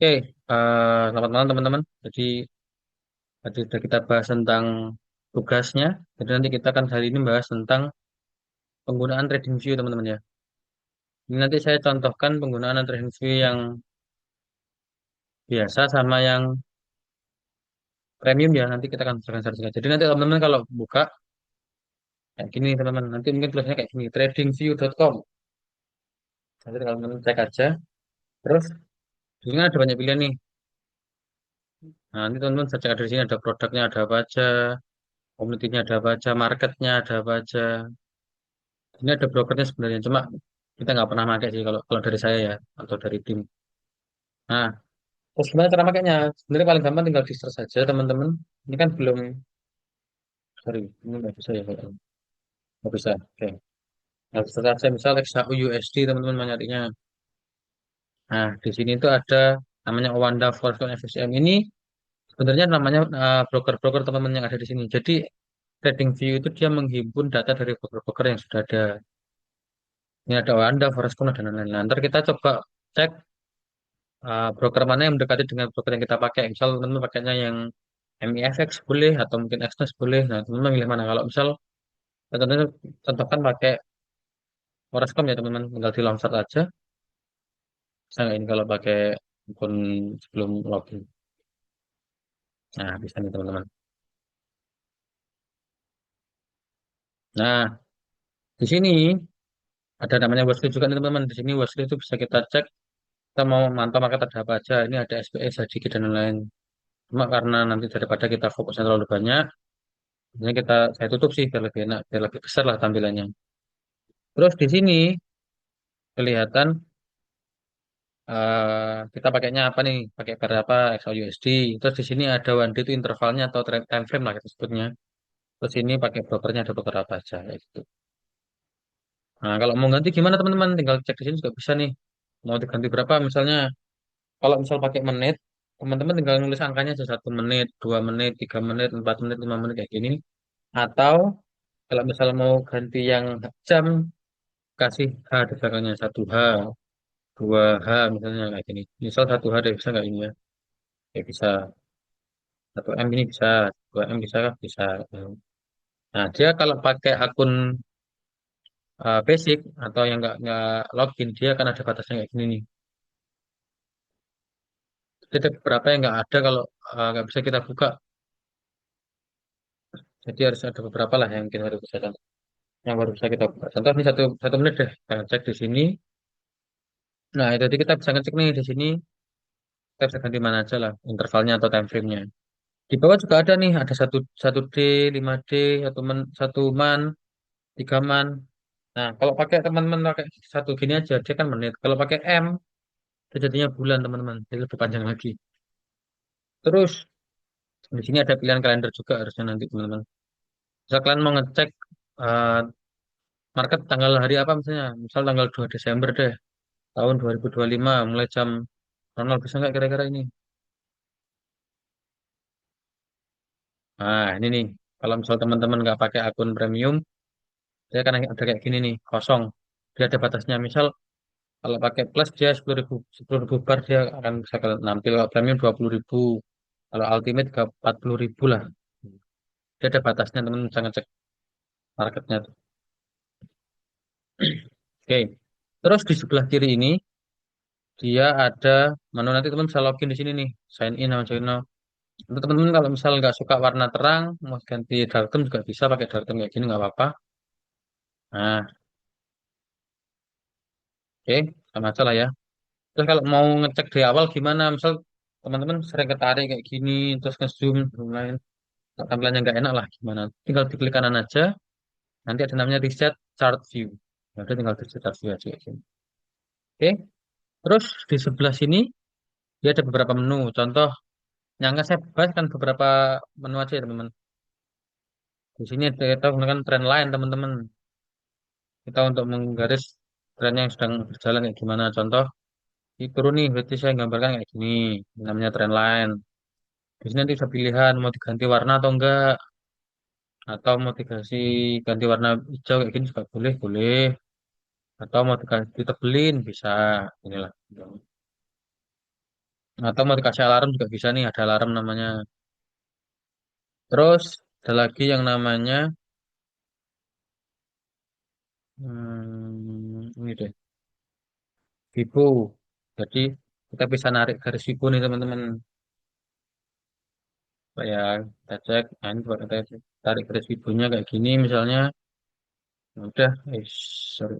Oke, selamat malam teman-teman. Jadi tadi sudah kita bahas tentang tugasnya. Jadi nanti kita akan hari ini bahas tentang penggunaan TradingView teman-teman ya. Ini nanti saya contohkan penggunaan TradingView yang biasa sama yang premium ya. Nanti kita akan bicarakan satu-satu. Jadi nanti teman-teman kalau buka kayak gini teman-teman. Nanti mungkin tulisannya kayak gini, tradingview.com. Nanti kalau teman-teman cek aja. Terus di sini ada banyak pilihan nih. Nah, nanti teman-teman bisa cek ada di sini ada produknya ada apa aja, komunitinya ada apa aja, marketnya ada apa aja. Ini ada brokernya sebenarnya, cuma kita nggak pernah pakai sih kalau kalau dari saya ya atau dari tim. Nah, terus gimana cara makainya? Sebenarnya paling gampang tinggal di search saja teman-teman. Ini kan belum, sorry, ini nggak bisa ya, nggak bisa. Oke, nah search saja misal XHUUSD teman-teman mau nyarinya. Nah, di sini tuh ada namanya Wanda Forex FSM ini sebenarnya namanya broker-broker teman-teman yang ada di sini. Jadi TradingView itu dia menghimpun data dari broker-broker yang sudah ada. Ini ada Wanda, Forex.com dan lain-lain. Nah, ntar kita coba cek broker mana yang mendekati dengan broker yang kita pakai. Misal teman-teman pakainya yang MIFX boleh atau mungkin Exness boleh. Nah, teman-teman milih mana? Kalau misal teman-teman contohkan pakai Forex.com ya teman-teman, tinggal di launcher aja. Bisa nggak ini kalau pakai akun sebelum login? Nah, bisa nih teman-teman. Nah, di sini ada namanya watchlist juga nih teman-teman. Di sini watchlist itu bisa kita cek. Kita mau mantau market ada apa aja. Ini ada SPX, HJK dan lain-lain. Cuma karena nanti daripada kita fokusnya terlalu banyak, ini saya tutup sih biar lebih enak, biar lebih besar lah tampilannya. Terus di sini kelihatan kita pakainya apa nih? Pakai berapa XAUUSD. Terus di sini ada one day itu intervalnya atau time frame lah kita sebutnya. Terus ini pakai brokernya ada broker apa aja kayak gitu. Nah, kalau mau ganti gimana teman-teman? Tinggal cek di sini juga bisa nih. Mau diganti berapa? Misalnya kalau misal pakai menit, teman-teman tinggal nulis angkanya aja 1 menit, 2 menit, 3 menit, 4 menit, 5 menit kayak gini. Atau kalau misal mau ganti yang jam, kasih H di belakangnya 1H, 2H misalnya kayak gini. Misal 1H deh bisa nggak ini ya? Ya bisa. 1 M ini bisa, 2 M bisa kah? Bisa. Nah, dia kalau pakai akun basic atau yang nggak login, dia akan ada batasnya kayak gini nih. Jadi ada beberapa yang nggak ada kalau nggak bisa kita buka. Jadi harus ada beberapa lah yang kita harus bisa yang baru bisa kita buka. Contoh ini satu satu menit deh. Kita cek di sini. Nah, itu tadi kita bisa ngecek nih di sini. Kita bisa ganti mana aja lah intervalnya atau time frame-nya. Di bawah juga ada nih, ada satu D, 5D, satu man, 3 man. Nah, kalau pakai teman-teman pakai satu gini aja, dia kan menit. Kalau pakai M, itu jadinya bulan teman-teman. Jadi lebih panjang lagi. Terus di sini ada pilihan kalender juga harusnya nanti teman-teman. Misal kalian mau ngecek eh, market tanggal hari apa misalnya, misal tanggal 2 Desember deh, tahun 2025, mulai jam 00 bisa nggak kira-kira ini? Nah, ini nih. Kalau misal teman-teman nggak pakai akun premium, dia kan ada kayak gini nih, kosong. Dia ada batasnya. Misal kalau pakai plus dia 10.000 bar dia akan bisa nampil. Kalau premium 20.000. Kalau ultimate ke 40.000 lah. Dia ada batasnya teman-teman bisa ngecek marketnya tuh. Oke. Terus di sebelah kiri ini dia ada menu nanti teman bisa login di sini nih. Sign in sama join now. Untuk teman-teman kalau misal nggak suka warna terang, mau ganti dark theme juga bisa pakai dark theme kayak gini nggak apa-apa. Nah, oke, sama aja lah ya. Terus kalau mau ngecek di awal gimana? Misal teman-teman sering ketarik kayak gini, terus nge-zoom, dan lain tampilannya nggak enak lah gimana? Tinggal diklik kanan aja, nanti ada namanya reset chart view. Ya udah tinggal di reset chart view aja kayak gini. Oke, terus di sebelah sini dia ada beberapa menu. Contoh yang akan saya bahas kan beberapa menu aja ya teman-teman. Di sini kita menggunakan trend line teman-teman. Kita untuk menggaris tren yang sedang berjalan kayak gimana. Contoh, ini turun nih, berarti saya gambarkan kayak gini. Namanya trend line. Di sini nanti bisa pilihan mau diganti warna atau enggak, atau mau dikasih ganti warna hijau kayak gini juga boleh, boleh. Atau mau dikasih ditebelin bisa, inilah. Atau mau dikasih alarm juga bisa nih, ada alarm namanya. Terus ada lagi yang namanya ini deh, Vibo. Jadi kita bisa narik garis Vibo nih teman-teman. Pak ya, kita cek. Nah, ini buat kita tarik garis Vibonya kayak gini misalnya. Ya udah, sorry.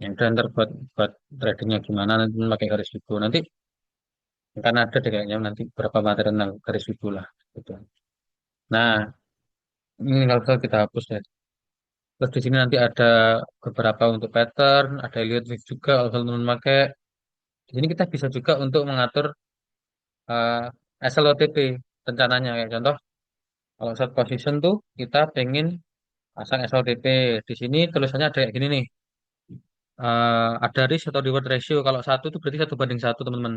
Ya udah ntar buat tradingnya gimana nanti pakai garis Vibo. Nanti kan ada deh kayaknya nanti beberapa materi tentang garis Vibo lah. Gitu. Nah, ini kalau kita hapus ya. Terus di sini nanti ada beberapa untuk pattern, ada Elliott wave juga kalau teman-teman pakai. Di sini kita bisa juga untuk mengatur SLOTP rencananya. Kayak contoh, kalau set position tuh kita pengen pasang SLOTP. Di sini tulisannya ada kayak gini nih. Ada risk atau reward ratio. Kalau satu itu berarti 1 banding 1 teman-teman.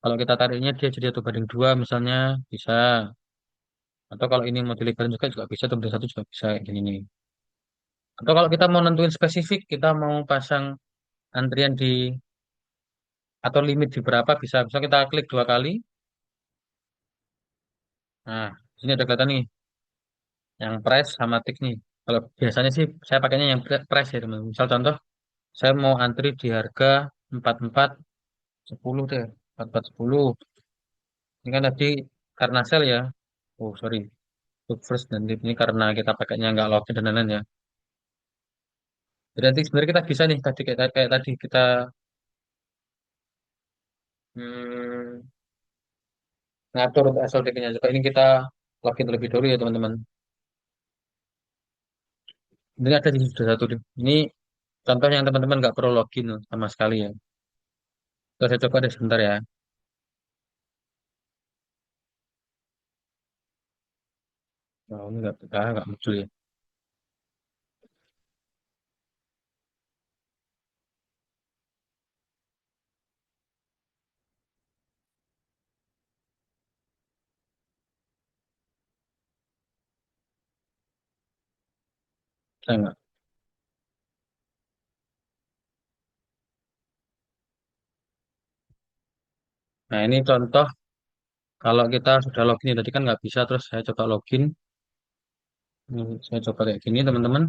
Kalau kita tariknya dia jadi 1 banding 2 misalnya bisa. Atau kalau ini mau dilibatkan juga bisa 1 banding 1 juga bisa kayak gini nih. Atau kalau kita mau nentuin spesifik, kita mau pasang antrian di atau limit di berapa bisa. Bisa kita klik 2 kali. Nah, di sini ada kelihatan nih yang price sama tick nih. Kalau biasanya sih saya pakainya yang price ya teman. Misal contoh, saya mau antri di harga 4410 deh. 4410. Ini kan tadi karena sale ya. Oh, sorry. Itu first dan lead ini karena kita pakainya nggak login dan lain-lain ya. Jadi nanti sebenarnya kita bisa nih tadi kayak tadi kita hmm, ngatur untuk SLDK-nya juga. Ini kita login terlebih dahulu ya teman-teman. Ini ada di sudah satu deh. Ini contoh yang teman-teman nggak perlu login sama sekali ya. Terus saya coba deh sebentar ya. Oh, ini nggak muncul ya. Saya nggak. Nah ini contoh kalau kita sudah login ya, tadi kan nggak bisa. Terus saya coba login. Ini saya coba kayak gini teman-teman.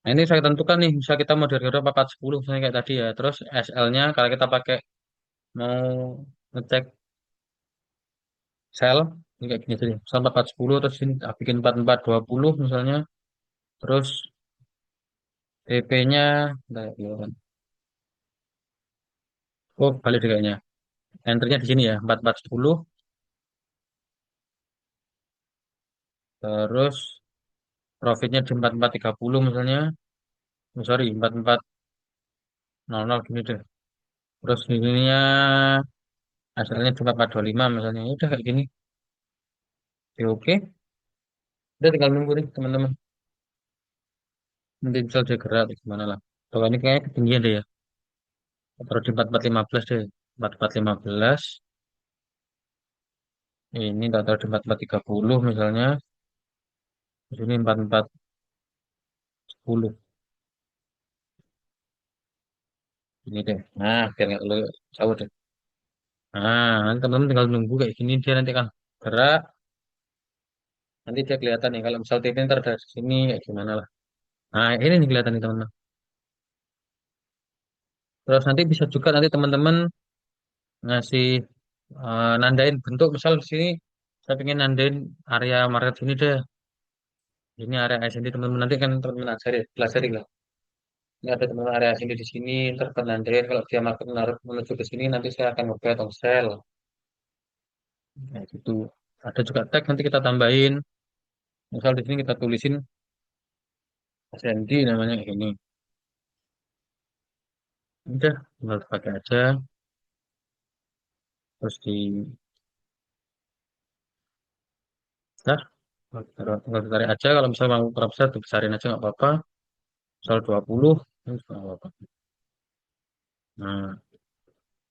Nah ini saya tentukan nih. Bisa kita mau dari berapa 410 misalnya kayak tadi ya. Terus SL-nya kalau kita pakai mau ngecek sell ini kayak gini tadi. Sampai 410 terus ini bikin 4420 misalnya. Terus TP-nya oh balik deh kayaknya. Enternya di sini ya 4410. Terus profitnya di 4430 misalnya. Oh, sorry 4400 gini deh. Terus ininya hasilnya cuma 425 misalnya. Ya udah kayak gini. Ya, oke. Udah tinggal nunggu nih teman-teman. Nanti bisa dia gerak atau gimana lah. Kalau ini kayaknya ketinggian deh ya. Taruh di 4415 deh. 4415. Ini tak taruh di 4430 misalnya. Di sini 4410. Ini deh. Nah, biar nggak lu jauh deh. Nah, nanti teman-teman tinggal nunggu kayak gini. Dia nanti akan gerak. Nanti dia kelihatan nih. Kalau misal TV ntar dari sini kayak gimana lah. Nah, ini nih kelihatan nih teman-teman. Terus nanti bisa juga nanti teman-teman ngasih nandain bentuk misal di sini saya pengen nandain area market sini deh ini area SND teman-teman nanti kan teman-teman ajari pelajari lah ini ada teman area sini di sini ntar kan nandain kalau dia market menuju ke sini nanti saya akan nge atau sell nah gitu ada juga tag nanti kita tambahin misal di sini kita tulisin SND namanya ini udah tinggal pakai aja terus di nah tinggal ditarik aja kalau misalnya mau kurang besar dibesarin aja nggak apa-apa misal 20 ini juga nggak apa-apa. Nah,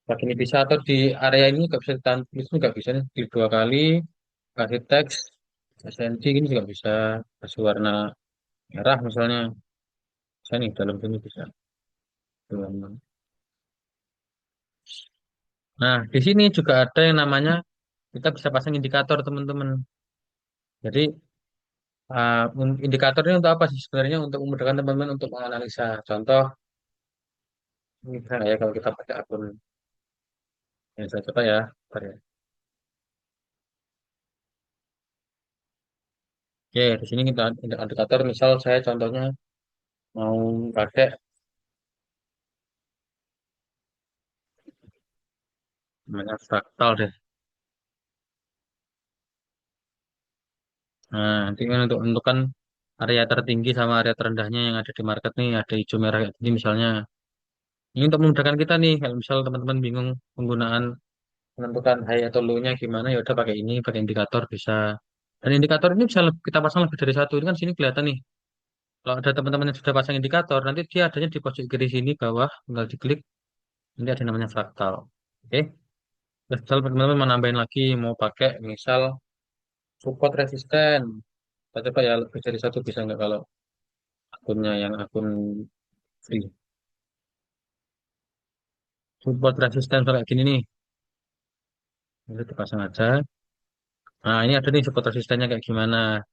pakai ini bisa atau di area ini nggak bisa ditahan tulis nggak bisa nih. Klik 2 kali, kasih teks, SND ini juga bisa. Kasih warna merah misalnya. Bisa nih dalam sini bisa. Tuh, Nah, di sini juga ada yang namanya kita bisa pasang indikator teman-teman. Jadi indikator ini untuk apa sih sebenarnya? Untuk memudahkan teman-teman untuk menganalisa. Contoh, ini bisa nggak ya kalau kita pakai akun yang saya coba ya. Bentar ya. Oke, di sini kita ada indikator. Misal saya contohnya mau pakai namanya fraktal deh. Nah, nanti kan untuk menentukan area tertinggi sama area terendahnya yang ada di market nih, ada hijau merah kayak gini misalnya. Ini untuk memudahkan kita nih, kalau misal teman-teman bingung penggunaan menentukan high atau low-nya gimana, ya udah pakai ini, pakai indikator bisa. Dan indikator ini bisa kita pasang lebih dari satu. Ini kan sini kelihatan nih. Kalau ada teman-teman yang sudah pasang indikator, nanti dia adanya di pojok kiri sini bawah, tinggal diklik, nanti ada namanya fraktal. Oke. Terus misal teman-teman mau nambahin lagi, mau pakai misal support resisten. Kita coba ya lebih dari satu bisa nggak kalau akunnya yang akun free. Support resisten kayak gini nih. Ini dipasang aja. Nah, ini ada nih support resistennya kayak gimana.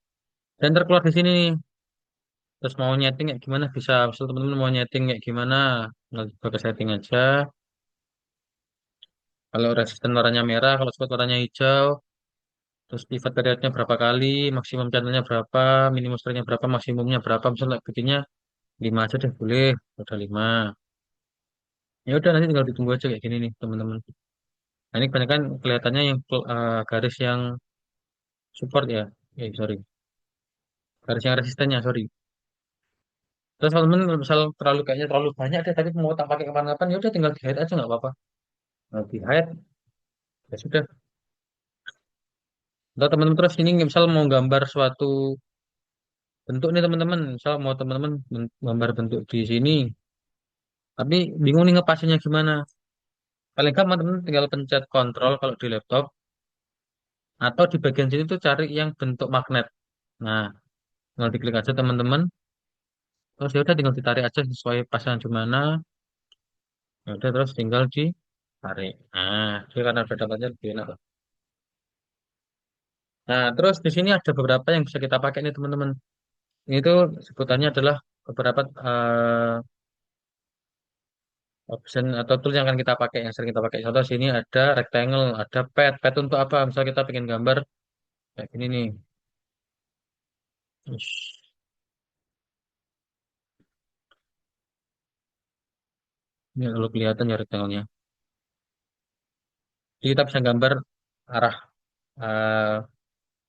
Dan terkeluar di sini nih. Terus mau nyeting kayak gimana bisa. Misal teman-teman mau nyeting kayak gimana. Tinggal dibuka ke setting aja. Kalau resisten warnanya merah, kalau support warnanya hijau. Terus pivot periodnya berapa kali, maksimum channelnya berapa, minimum strength-nya berapa, maksimumnya berapa. Misalnya bikinnya 5 aja deh, boleh. Udah 5. Ya udah nanti tinggal ditunggu aja kayak gini nih, teman-teman. Nah, ini kebanyakan kelihatannya yang garis yang support ya. Sorry. Garis yang resistennya, sorry. Terus kalau teman misal terlalu kayaknya terlalu banyak deh, tapi mau tak pakai kapan-kapan, ya udah tinggal di hide aja nggak apa-apa. Nah, di hide ya sudah. Atau teman-teman terus ini misal mau gambar suatu bentuk nih teman-teman, misal mau teman-teman gambar bentuk di sini, tapi bingung nih ngepasinnya gimana. Paling gampang teman-teman tinggal pencet kontrol kalau di laptop, atau di bagian sini tuh cari yang bentuk magnet. Nah, tinggal diklik aja teman-teman. Terus ya udah tinggal ditarik aja sesuai pasangan gimana. Ya udah terus tinggal ditarik. Nah, dia karena udah dapatnya lebih enak. Nah, terus di sini ada beberapa yang bisa kita pakai nih teman-teman. Ini tuh sebutannya adalah beberapa option atau tools yang akan kita pakai, yang sering kita pakai. Contoh sini ada rectangle, ada pet. Pet untuk apa? Misal kita pengen gambar kayak gini nih. Ush. Ini kalau kelihatan ya rectangle-nya. Jadi kita bisa gambar arah eh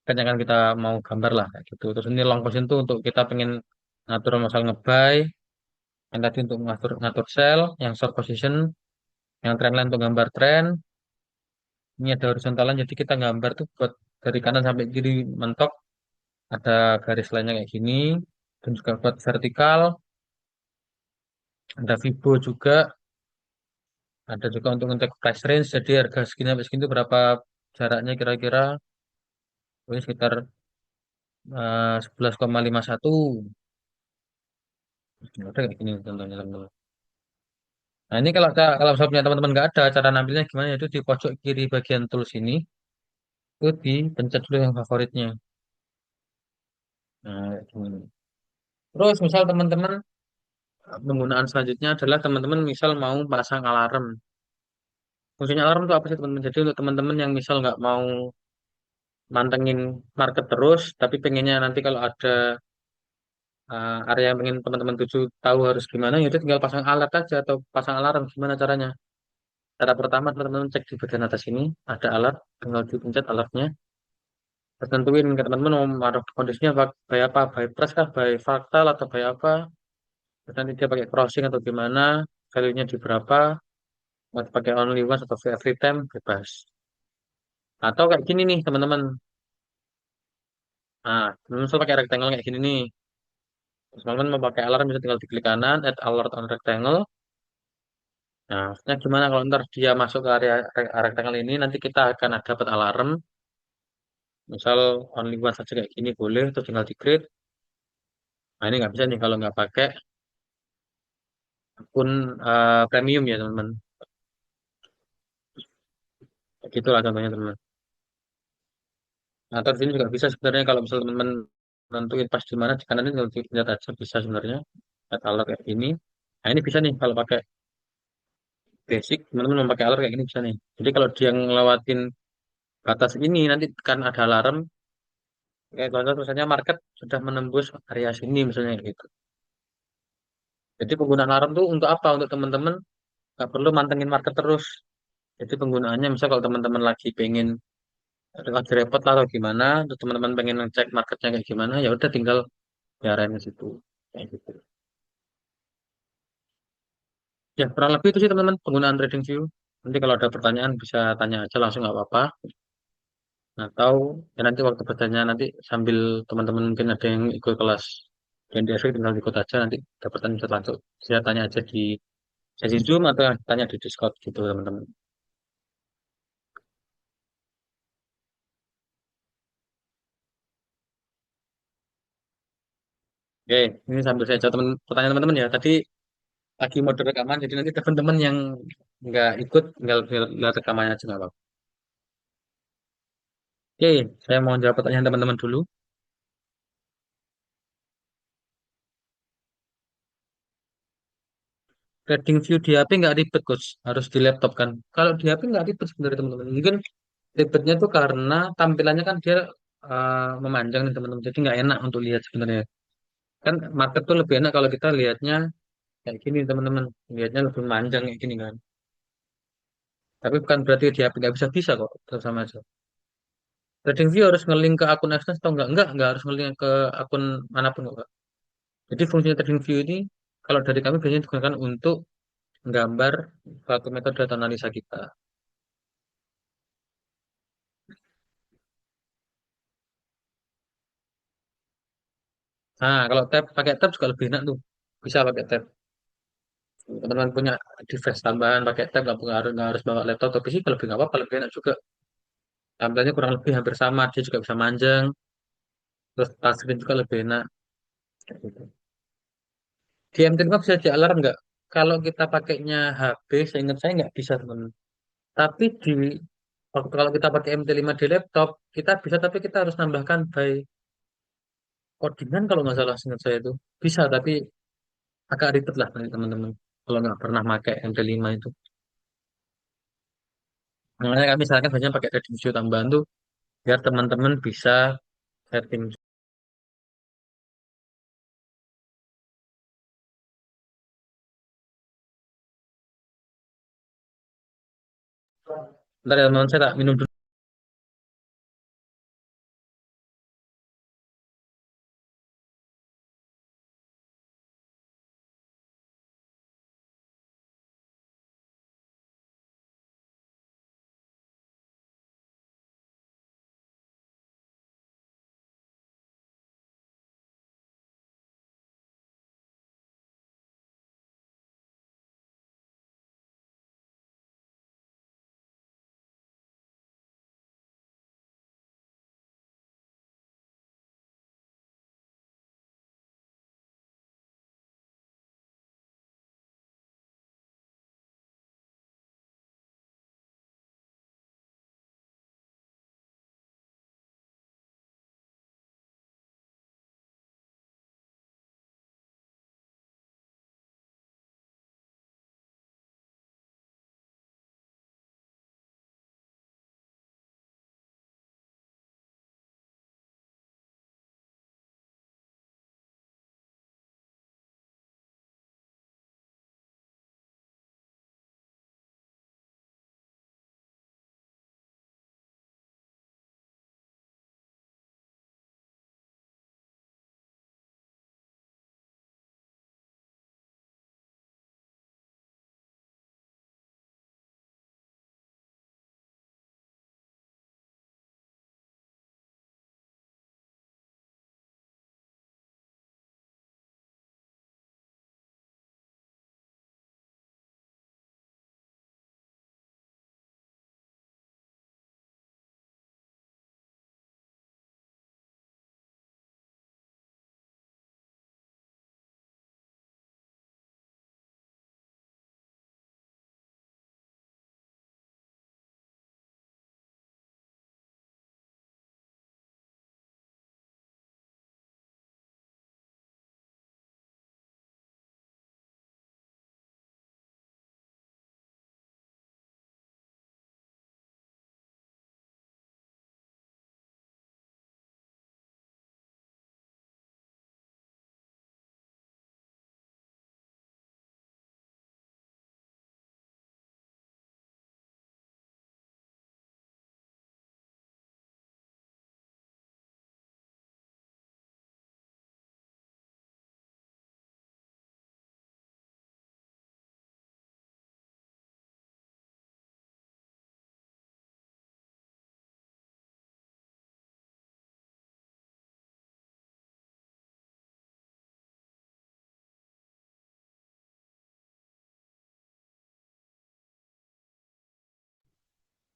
kan yang akan kita mau gambar lah kayak gitu. Terus ini long position tuh untuk kita pengen ngatur misal nge-buy, yang tadi untuk ngatur ngatur sell, yang short position, yang trendline untuk gambar trend. Ini ada horizontalan, jadi kita gambar tuh buat dari kanan sampai kiri mentok, ada garis lainnya kayak gini, dan juga buat vertikal, ada Vibo juga, ada juga untuk ngecek price range, jadi harga segini sampai segini tuh berapa jaraknya kira-kira, ini sekitar 11,51. Udah kayak gini contohnya teman-teman. Nah ini kalau misalnya teman-teman nggak ada cara nampilnya gimana itu di pojok kiri bagian tools ini itu dipencet dulu yang favoritnya. Nah, kayak gini. Terus misal teman-teman penggunaan selanjutnya adalah teman-teman misal mau pasang alarm. Fungsinya alarm itu apa sih teman-teman? Jadi untuk teman-teman yang misal nggak mau mantengin market terus, tapi pengennya nanti kalau ada area yang pengen teman-teman tuju tahu harus gimana, ya udah tinggal pasang alert aja atau pasang alarm. Gimana caranya? Cara pertama teman-teman cek di bagian atas ini ada alert, tinggal dipencet alertnya. Terus tentuin ke teman-teman mau naruh kondisinya by apa, by price kah, by fractal atau by apa. Terus nanti dia pakai crossing atau gimana, value-nya di berapa, mau pakai only once atau every time bebas. Atau kayak gini nih teman-teman. Nah, misal pakai rectangle kayak gini nih. Terus teman-teman mau pakai alarm bisa tinggal diklik kanan, add alert on rectangle. Nah, maksudnya gimana kalau ntar dia masuk ke area rectangle ini, nanti kita akan ada dapat alarm. Misal only one saja kayak gini boleh, terus tinggal di create. Nah, ini nggak bisa nih kalau nggak pakai akun premium ya teman-teman. Gitulah contohnya teman. Nah, atau di sini juga bisa sebenarnya kalau misalnya teman-teman nentuin pas di mana di kanan ini lihat aja bisa sebenarnya. Lihat alur kayak gini. Nah ini bisa nih kalau pakai basic teman-teman mau pakai alur kayak gini bisa nih. Jadi kalau dia ngelewatin batas ini nanti kan ada alarm kayak contoh misalnya market sudah menembus area sini misalnya gitu. Jadi penggunaan alarm tuh untuk apa? Untuk teman-teman nggak perlu mantengin market terus. Jadi penggunaannya misal kalau teman-teman lagi pengen lagi repot lah atau gimana, terus teman-teman pengen ngecek marketnya kayak gimana, ya udah tinggal diarahin ke situ. Kayak gitu. Ya, kurang lebih itu sih teman-teman penggunaan TradingView. Nanti kalau ada pertanyaan bisa tanya aja langsung nggak apa-apa. Nah, tahu ya nanti waktu bertanya nanti sambil teman-teman mungkin ada yang ikut kelas dan di tinggal ikut aja nanti dapat pertanyaan bisa langsung. Saya tanya aja di sesi Zoom atau tanya di Discord gitu teman-teman. Oke, ini sambil saya jawab pertanyaan teman-teman ya. Tadi lagi mode rekaman, jadi nanti teman-teman yang nggak ikut tinggal lihat rekamannya aja nggak apa-apa. Oke, saya mau jawab pertanyaan teman-teman dulu. Trading view di HP nggak ribet, Coach. Harus di laptop kan. Kalau di HP nggak ribet sebenarnya teman-teman. Mungkin ribetnya tuh karena tampilannya kan dia memanjang nih teman-teman. Jadi nggak enak untuk lihat sebenarnya. Kan market tuh lebih enak kalau kita lihatnya kayak gini teman-teman. Lihatnya lebih memanjang kayak gini kan. Tapi bukan berarti di HP nggak bisa bisa kok. Tetap sama aja. Trading view harus nge-link ke akun AdSense atau enggak? Enggak harus nge-link ke akun manapun kok. Jadi fungsi trading view ini kalau dari kami biasanya digunakan untuk gambar suatu metode data analisa kita. Nah, kalau tab pakai tab juga lebih enak tuh. Bisa pakai tab. Teman-teman punya device tambahan pakai tab nggak harus bawa laptop tapi sih lebih nggak apa-apa lebih enak juga. Tampilannya kurang lebih hampir sama. Dia juga bisa manjang. Terus touchscreen juga lebih enak. Kayak gitu. Di MT5 bisa di alarm nggak? Kalau kita pakainya HP, saya ingat saya nggak bisa teman. Tapi di waktu kalau kita pakai MT5 di laptop, kita bisa tapi kita harus nambahkan by codingan kalau nggak salah ingat saya itu. Bisa tapi agak ribet lah nanti teman-teman. Kalau nggak pernah pakai MT5 itu. Makanya kami sarankan biasanya pakai trading view tambahan tuh biar teman-teman bisa setting. Ntar ya teman-teman saya tak minum dulu.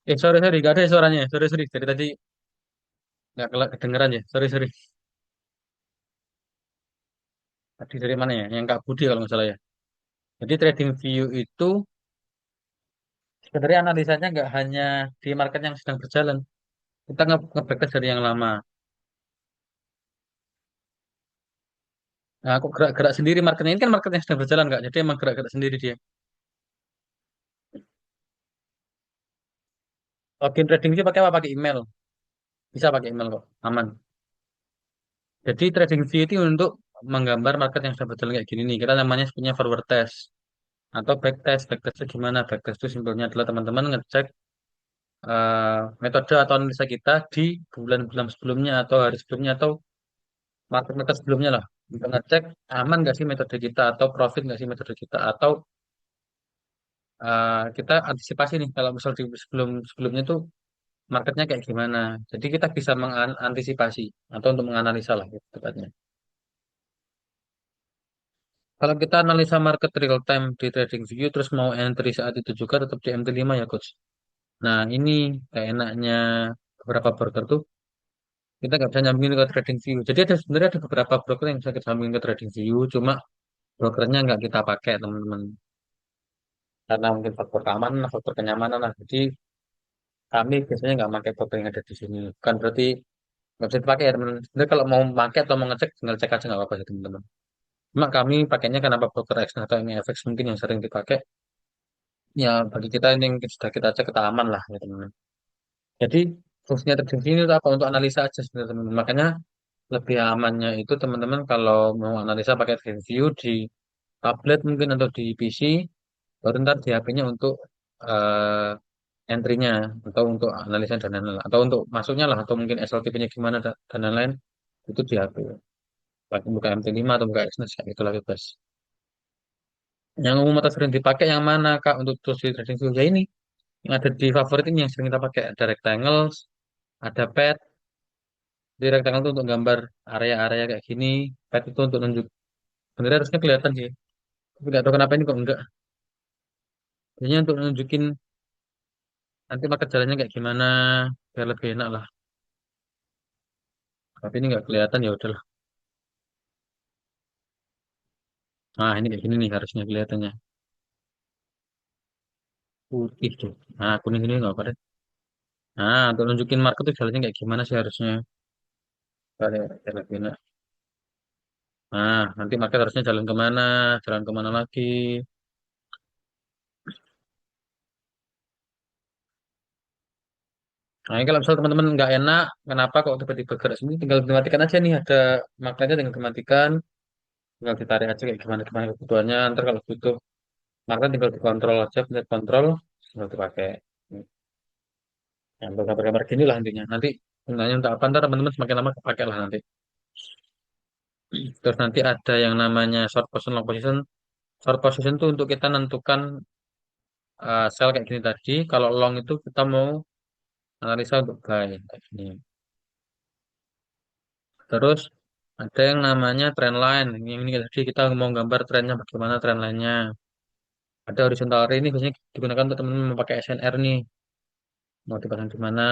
Sorry, sorry, gak ada suaranya. Sorry, sorry. Dari tadi nggak kedengeran ya. Sorry, sorry. Tadi dari mana ya? Yang Kak Budi kalau nggak salah ya. Jadi trading view itu sebenarnya analisanya nggak hanya di market yang sedang berjalan. Kita nge-backtest dari yang lama. Nah, aku gerak-gerak sendiri marketnya ini kan market yang sedang berjalan Kak. Jadi emang gerak-gerak sendiri dia. Login trading view pakai apa? Pakai email. Bisa pakai email kok. Aman. Jadi trading view itu untuk menggambar market yang sedang berjalan kayak gini nih. Kita namanya punya forward test atau back test. Back test itu gimana? Back test itu simpelnya adalah teman-teman ngecek metode atau analisa kita di bulan-bulan sebelumnya atau hari sebelumnya atau market-market sebelumnya lah. Untuk ngecek aman nggak sih metode kita atau profit nggak sih metode kita atau kita antisipasi nih kalau misal di sebelumnya tuh marketnya kayak gimana. Jadi kita bisa mengantisipasi atau untuk menganalisa lah gitu, tepatnya. Kalau kita analisa market real time di TradingView terus mau entry saat itu juga tetap di MT5 ya coach. Nah ini kayak enaknya beberapa broker tuh kita nggak bisa nyambungin ke TradingView. Jadi ada sebenarnya ada beberapa broker yang bisa kita sambungin ke TradingView, cuma brokernya nggak kita pakai teman-teman. Karena mungkin faktor keamanan, faktor kenyamanan lah. Jadi kami biasanya nggak pakai broker yang ada di sini. Kan berarti nggak bisa dipakai ya teman. Sebenarnya kalau mau pakai atau mau ngecek tinggal cek aja nggak apa-apa sih teman-teman. Cuma kami pakainya karena broker X atau MFX mungkin yang sering dipakai. Ya bagi kita ini yang sudah kita cek kita aman lah ya teman-teman. Jadi fungsinya trading ini itu apa untuk analisa aja sebenarnya teman-teman. Makanya lebih amannya itu teman-teman kalau mau analisa pakai TradingView di tablet mungkin atau di PC baru ntar di HP-nya untuk eh, entry-nya atau untuk analisa dan lain-lain atau untuk masuknya lah atau mungkin SLTP-nya gimana dan lain-lain itu di HP. Pakai buka MT5 atau buka Exynos kayak itulah bebas. Yang umum atau sering dipakai yang mana Kak untuk tools di TradingView ya ini yang ada di favorit ini yang sering kita pakai ada rectangles, ada pet. Di rectangle itu untuk gambar area-area kayak gini, pet itu untuk nunjuk. Sebenarnya harusnya kelihatan sih. Tapi nggak tahu kenapa ini kok enggak. Biasanya untuk nunjukin nanti market jalannya kayak gimana biar lebih enak lah. Tapi ini nggak kelihatan ya udahlah. Nah ini kayak gini nih harusnya kelihatannya putih tuh. Nah kuning ini nggak apa deh. Nah untuk nunjukin market tuh jalannya kayak gimana sih harusnya. Biar lebih enak. Nah nanti market harusnya jalan kemana lagi. Nah ini kalau misalnya teman-teman nggak enak, kenapa kok tiba-tiba gerak sini, tinggal dimatikan aja nih ada magnetnya tinggal dimatikan, tinggal ditarik aja kayak gimana gimana kebutuhannya. Ntar kalau butuh magnet tinggal dikontrol aja, pencet kontrol, tinggal dipakai. Yang gambar-gambar gini lah intinya. Nanti gunanya untuk apa? Ntar teman-teman semakin lama kepake lah nanti. Terus nanti ada yang namanya short position, long position. Short position itu untuk kita nentukan sell kayak gini tadi. Kalau long itu kita mau analisa untuk buy kayak gini. Terus ada yang namanya trend line. Yang ini tadi kita mau gambar trennya bagaimana trend line-nya. Ada horizontal array ini biasanya digunakan untuk teman-teman mau pakai SNR nih. Mau dipasang di mana.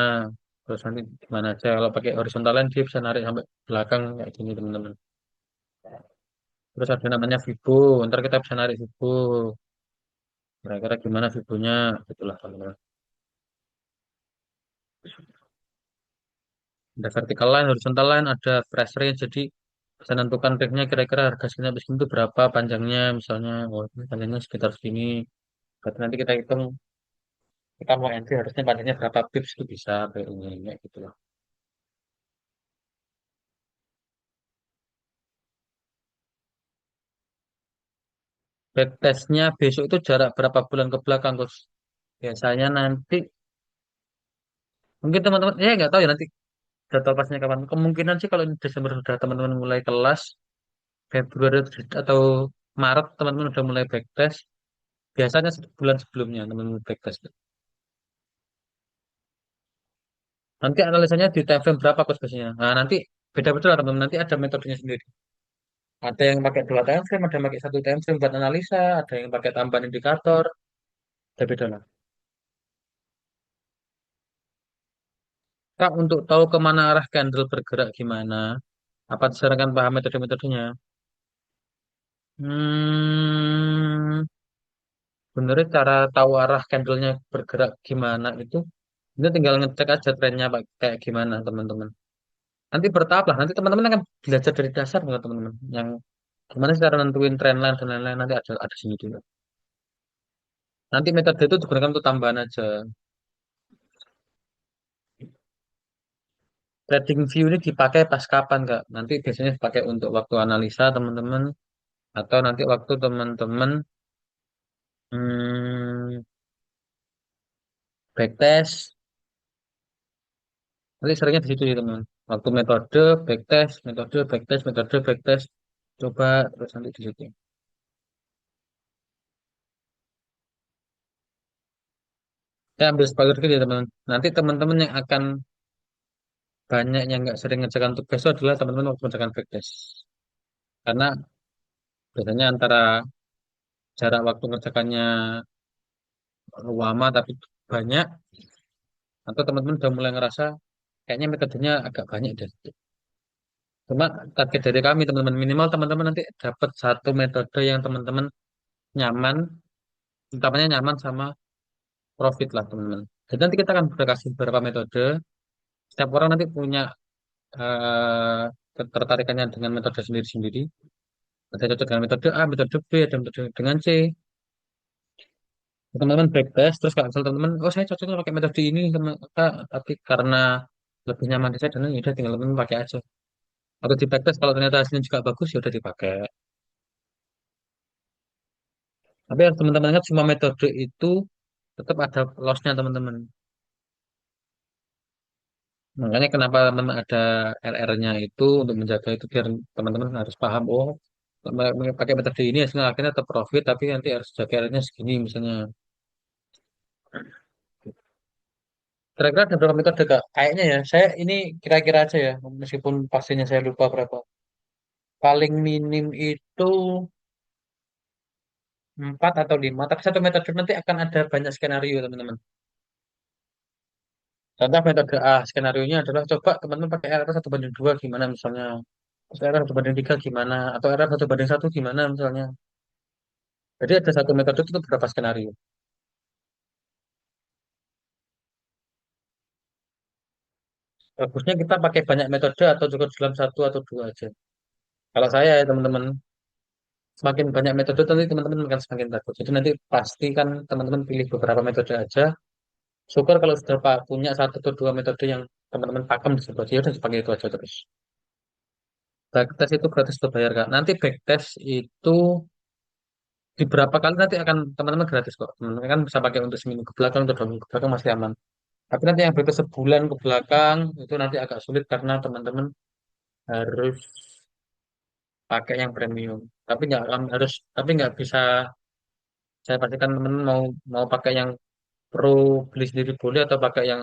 Terus nanti di mana aja. Kalau pakai horizontal line dia bisa narik sampai belakang kayak gini teman-teman. Terus ada namanya Vibo. Ntar kita bisa narik Vibo. Kira-kira gimana Vibonya. Itulah teman-teman. Ada vertical line, horizontal line, ada price range. Jadi bisa nentukan range-nya kira-kira harga segini sampai segini itu berapa panjangnya. Misalnya, oh ini panjangnya sekitar segini. Berarti nanti kita hitung kita mau entry harusnya panjangnya berapa pips itu bisa kayak ini kayak gitu loh. Backtestnya besok itu jarak berapa bulan ke belakang Coach? Biasanya nanti mungkin teman-teman ya nggak tahu ya nanti jadwal pasnya kapan. Kemungkinan sih kalau ini Desember sudah teman-teman mulai kelas, Februari atau Maret teman-teman udah mulai backtest. Biasanya sebulan sebelumnya teman-teman backtest. Nanti analisanya di time frame berapa Coach biasanya? Nah nanti beda-beda lah teman-teman. Nanti ada metodenya sendiri. Ada yang pakai dua time frame, ada yang pakai satu time frame buat analisa, ada yang pakai tambahan indikator, beda-beda lah. Kak, untuk tahu kemana arah candle bergerak gimana? Apa sarankan paham metode-metodenya? Hmm, Sebenarnya cara tahu arah candlenya bergerak gimana itu, ini tinggal ngecek aja trennya kayak gimana teman-teman. Nanti bertahap lah. Nanti teman-teman akan belajar dari dasar nggak teman-teman. Yang gimana sih cara nentuin trend line dan lain-lain nanti ada sini juga. Nanti metode itu digunakan untuk tambahan aja. Trading view ini dipakai pas kapan Kak? Nanti biasanya dipakai untuk waktu analisa teman-teman atau nanti waktu teman-teman hmm, backtest. Nanti seringnya di situ ya teman. Waktu metode, backtest. Coba terus nanti di situ. Saya ambil spoiler dikit ya teman. Nanti teman-teman yang akan banyak yang nggak sering ngerjakan tugas itu adalah teman-teman waktu ngerjakan backtest. Karena biasanya antara jarak waktu ngerjakannya lama tapi banyak, atau teman-teman udah mulai ngerasa kayaknya metodenya agak banyak deh. Cuma target dari kami teman-teman minimal teman-teman nanti dapat satu metode yang teman-teman nyaman, utamanya nyaman sama profit lah teman-teman. Jadi nanti kita akan kasih beberapa metode. Setiap orang nanti punya ketertarikannya dengan metode sendiri-sendiri. Ada yang cocok dengan metode A, metode B, ada yang metode dengan C. Teman-teman backtest, terus kalau misalnya teman-teman, oh saya cocoknya pakai metode ini sama Kak, tapi karena lebih nyaman di saya dan ya udah tinggal teman-teman pakai aja. Atau di backtest kalau ternyata hasilnya juga bagus ya udah dipakai. Tapi harus teman-teman ingat semua metode itu tetap ada loss-nya teman-teman. Makanya kenapa teman ada RR-nya itu untuk menjaga itu biar teman-teman harus paham, oh pakai metode ini hasilnya akhirnya tetap profit tapi nanti harus jaga RR-nya segini misalnya. Kira-kira ada berapa metode Kak? Kayaknya ya, saya ini kira-kira aja ya, meskipun pastinya saya lupa berapa. Paling minim itu 4 atau 5, tapi satu metode nanti akan ada banyak skenario teman-teman. Contoh metode A, skenario-nya adalah coba teman-teman pakai RR 1:2 gimana misalnya. Terus RR 1:3 gimana, atau RR 1:1 gimana misalnya. Jadi ada satu metode itu beberapa skenario. Bagusnya kita pakai banyak metode atau cukup dalam satu atau dua aja. Kalau saya ya teman-teman, semakin banyak metode nanti teman-teman akan semakin takut. Jadi nanti pastikan teman-teman pilih beberapa metode aja. Syukur kalau sudah punya satu atau dua metode yang teman-teman pakem di sebelah dia udah dipakai itu aja terus. Backtest itu gratis untuk bayar Kak. Nanti backtest itu di berapa kali nanti akan teman-teman gratis kok. Teman-teman kan bisa pakai untuk seminggu ke belakang atau 2 minggu ke belakang masih aman. Tapi nanti yang backtest sebulan ke belakang itu nanti agak sulit karena teman-teman harus pakai yang premium. Tapi nggak bisa saya pastikan teman-teman mau mau pakai yang pro beli sendiri boleh atau pakai yang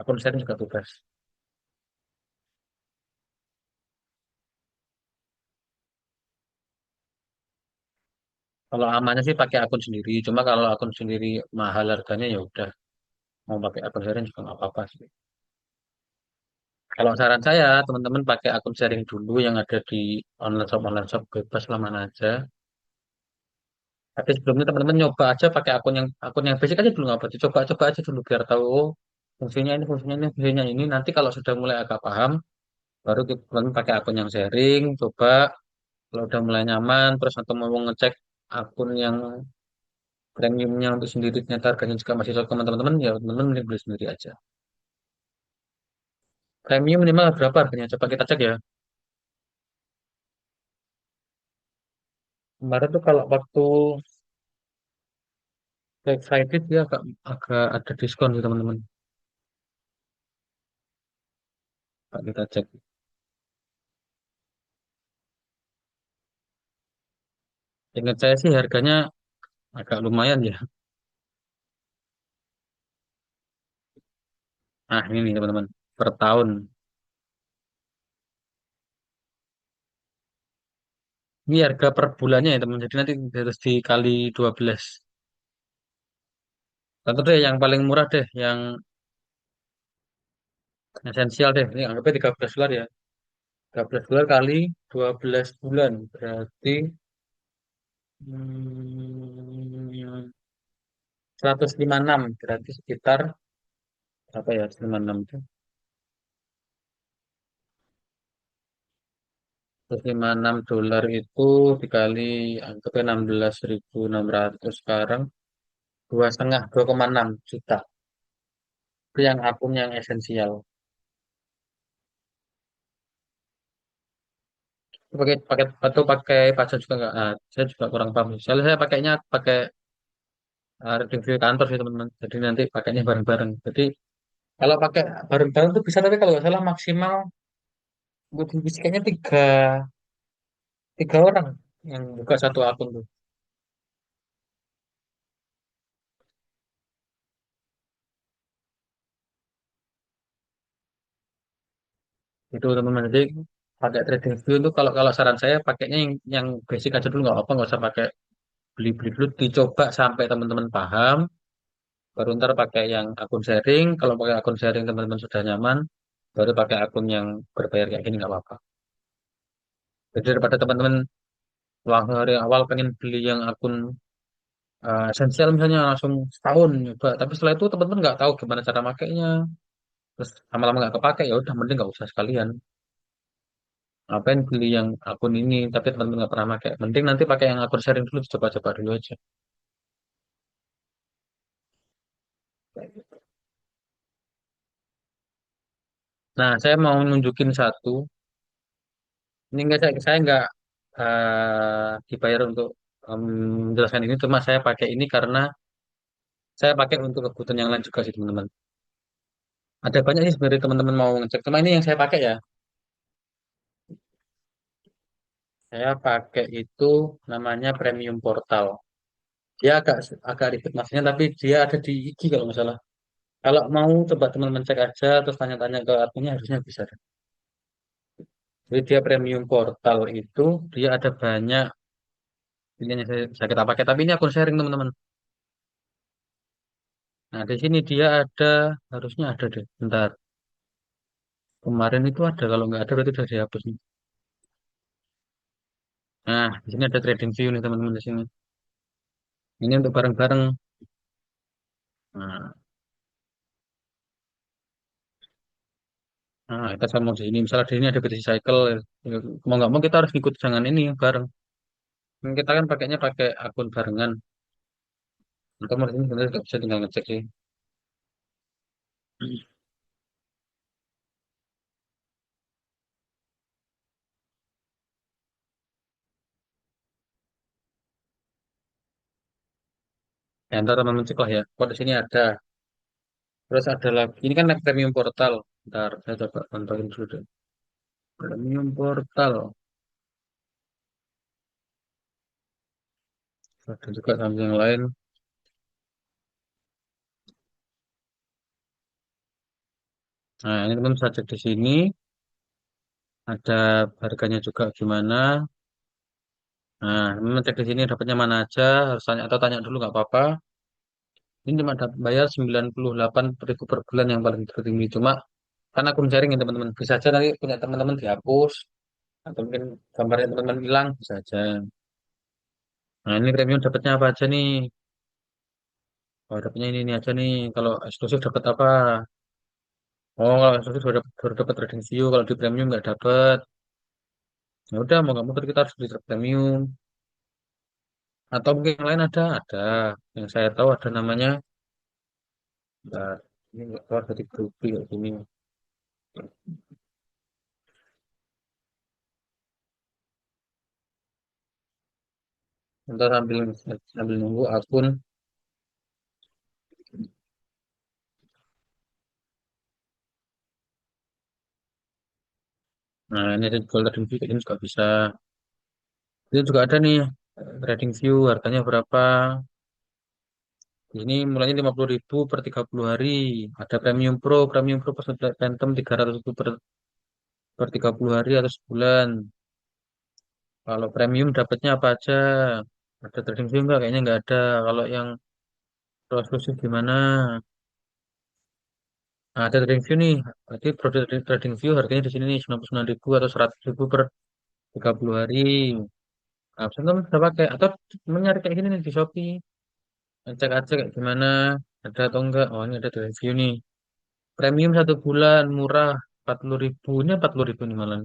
akun sharing juga bebas. Kalau amannya sih pakai akun sendiri. Cuma kalau akun sendiri mahal harganya ya udah mau pakai akun sharing juga nggak apa-apa sih. Kalau saran saya teman-teman pakai akun sharing dulu yang ada di online shop bebas lah mana aja. Tapi sebelumnya teman-teman nyoba aja pakai akun yang basic aja dulu nggak apa coba-coba aja dulu biar tahu oh, fungsinya ini. Nanti kalau sudah mulai agak paham, baru teman-teman pakai akun yang sharing. Coba kalau udah mulai nyaman, terus atau mau ngecek akun yang premiumnya untuk sendiri ternyata harganya juga masih cocok sama teman-teman, ya teman-teman mending beli sendiri aja. Premium minimal berapa harganya? Coba kita cek ya. Kemarin tuh kalau waktu Black Friday dia agak ada diskon sih teman-teman. Pak kita cek. Ingat saya sih harganya agak lumayan ya. Nah ini nih teman-teman. Per tahun. Ini harga per bulannya ya teman. Jadi nanti harus dikali 12. Contoh deh yang paling murah deh. Yang Esensial deh. Ini anggapnya 13 dolar ya. 13 dolar kali 12 bulan. Berarti hmm, 156. Berarti sekitar apa ya? 156 itu. 156 dolar itu dikali anggapnya 16.600 sekarang. 2,5, 2,6 juta. Itu yang akun yang esensial. Pakai paket atau pakai pajak juga nggak? Nah, saya juga kurang paham. Soalnya saya pakainya pakai review kantor sih teman-teman. Jadi nanti pakainya bareng-bareng. Jadi kalau pakai bareng-bareng tuh bisa, tapi kalau nggak salah maksimal buat kayaknya tiga orang yang buka satu akun tuh. Itu teman-teman. Jadi pakai trading view itu kalau kalau saran saya pakainya yang basic aja dulu, nggak apa, nggak usah pakai beli-beli dulu, dicoba sampai teman-teman paham. Baru ntar pakai yang akun sharing. Kalau pakai akun sharing teman-teman sudah nyaman, baru pakai akun yang berbayar kayak gini nggak apa-apa. Jadi daripada teman-teman dari awal pengen beli yang akun esensial misalnya langsung setahun coba, tapi setelah itu teman-teman nggak tahu gimana cara makainya, terus lama-lama nggak kepake, ya udah mending nggak usah sekalian. Ngapain beli yang akun ini tapi teman-teman nggak pernah pakai? Mending nanti pakai yang akun sharing dulu, coba-coba dulu aja. Nah, saya mau nunjukin satu. Ini enggak, saya nggak dibayar untuk menjelaskan ini, cuma saya pakai ini karena saya pakai untuk kebutuhan yang lain juga sih teman-teman. Ada banyak sih sebenarnya teman-teman mau ngecek, cuma ini yang saya pakai ya. Saya pakai itu namanya Premium Portal. Dia agak agak ribet maksudnya, tapi dia ada di IG kalau nggak salah. Kalau mau coba teman-teman cek aja, terus tanya-tanya ke adminnya harusnya bisa deh. Jadi dia Premium Portal itu dia ada banyak pilihannya, saya bisa kita pakai. Tapi ini akun sharing teman-teman. Nah di sini dia ada, harusnya ada deh. Bentar. Kemarin itu ada, kalau nggak ada berarti sudah dihapus nih. Nah, di sini ada trading view nih teman-teman di sini. Ini untuk bareng-bareng. Nah, kita sama di sini. Misalnya di sini ada BTC Cycle. Ya, mau nggak mau kita harus ikut jangan ini bareng. Kita kan pakainya pakai akun barengan. Atau mau di sini sebenarnya nggak bisa, tinggal ngecek sih. Ya, ntar teman-teman cek lah ya. Kok di sini ada. Terus ada lagi. Ini kan premium portal. Ntar saya coba pantauin dulu deh. Premium portal. Ada juga sama yang lain. Nah, ini teman bisa cek di sini. Ada harganya juga gimana. Nah, teman cek di sini dapatnya mana aja. Harus tanya atau tanya dulu nggak apa-apa. Ini cuma bayar 98.000 per bulan yang paling tertinggi. Cuma kan akun sharing ya teman-teman. Bisa aja nanti punya teman-teman dihapus. Atau mungkin gambarnya teman-teman hilang. Bisa aja. Nah, ini premium dapatnya apa aja nih? Oh, dapatnya ini aja nih. Kalau eksklusif dapat apa? Oh, kalau eksklusif baru dapat trading view. Kalau di premium nggak dapat. Ya udah, mau nggak mau kita harus beli premium. Atau mungkin yang lain ada. Yang saya tahu ada namanya. Nah, ini nggak keluar dari grup kayak gini. Ntar sambil nunggu akun. Nah, ini ada jual trading view kayak gini juga bisa. Itu juga ada nih trading view, harganya berapa. Ini mulainya 50.000 per 30 hari. Ada Premium Pro per Phantom 300.000 per 30 hari atau sebulan. Kalau premium dapatnya apa aja? Ada trading view nggak? Kayaknya nggak ada. Kalau yang pro eksklusif gimana? Nah, ada trading view nih. Berarti produk trading view harganya di sini nih 99.000 atau 100.000 per 30 hari. Nah, bisa teman bisa pakai atau mencari kayak gini nih di Shopee. Cek aja kayak gimana, ada atau enggak. Oh, ini ada trading view nih. Premium 1 bulan murah 40.000, ini 40.000 nih malah.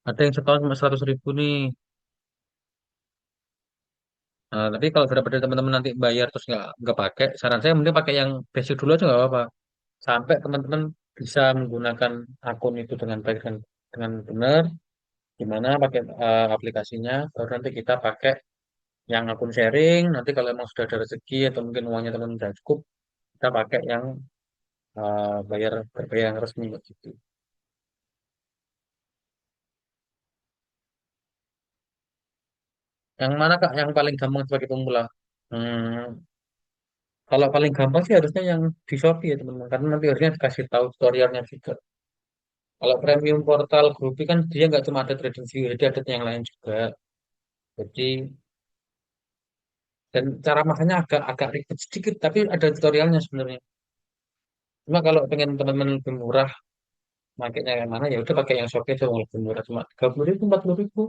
Ada yang setahun cuma 100.000 nih. Nah, tapi kalau daripada teman-teman nanti bayar terus nggak pakai, saran saya mending pakai yang basic dulu aja nggak apa-apa. Sampai teman-teman bisa menggunakan akun itu dengan baik dan dengan benar, gimana pakai aplikasinya, baru nanti kita pakai yang akun sharing. Nanti kalau emang sudah ada rezeki atau mungkin uangnya teman-teman sudah cukup, kita pakai yang berbayar yang resmi gitu. Yang mana Kak yang paling gampang sebagai pemula? Hmm, kalau paling gampang sih harusnya yang di Shopee ya teman-teman, karena nanti harusnya dikasih tahu tutorialnya juga. Kalau premium portal Groupie kan dia nggak cuma ada trading view, jadi ada yang lain juga. Jadi dan cara makanya agak agak ribet sedikit, tapi ada tutorialnya sebenarnya. Cuma kalau pengen teman-teman lebih murah, makanya yang mana ya udah pakai yang Shopee aja yang lebih murah cuma 30.000 40.000.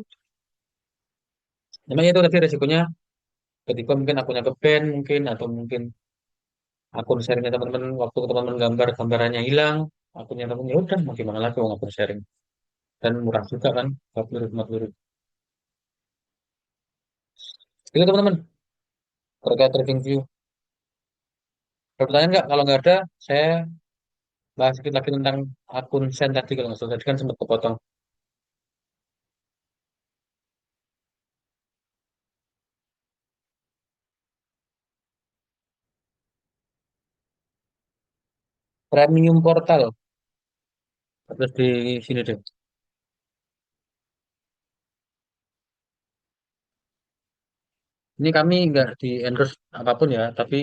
Memang itu tadi resikonya ketika mungkin akunnya ke ban mungkin atau mungkin akun sharingnya teman-teman waktu teman-teman gambar gambarannya hilang, akunnya teman ya udah mau gimana lagi mau akun sharing dan murah juga kan 40.000 40.000. Itu teman-teman terkait trading view. Ada pertanyaan nggak? Kalau nggak ada, saya bahas sedikit lagi tentang akun Sen tadi kalau nggak salah. Tadi kan sempat kepotong. Premium portal. Terus di sini deh. Ini kami nggak di endorse apapun ya, tapi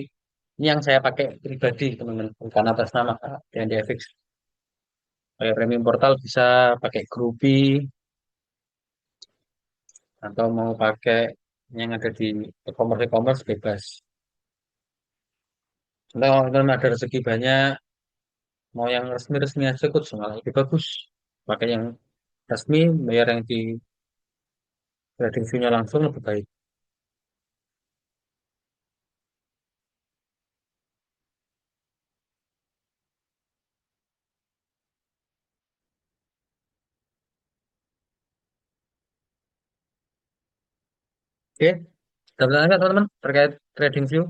ini yang saya pakai pribadi teman-teman, bukan atas nama yang di FX. Kayak premium portal bisa pakai Groupie atau mau pakai yang ada di e-commerce bebas. Kalau teman ada rezeki banyak, mau yang resmi-resmi aja kok malah lebih bagus. Pakai yang resmi, bayar yang di trading view-nya langsung lebih baik. Oke, ada pertanyaan nggak teman-teman terkait trading view?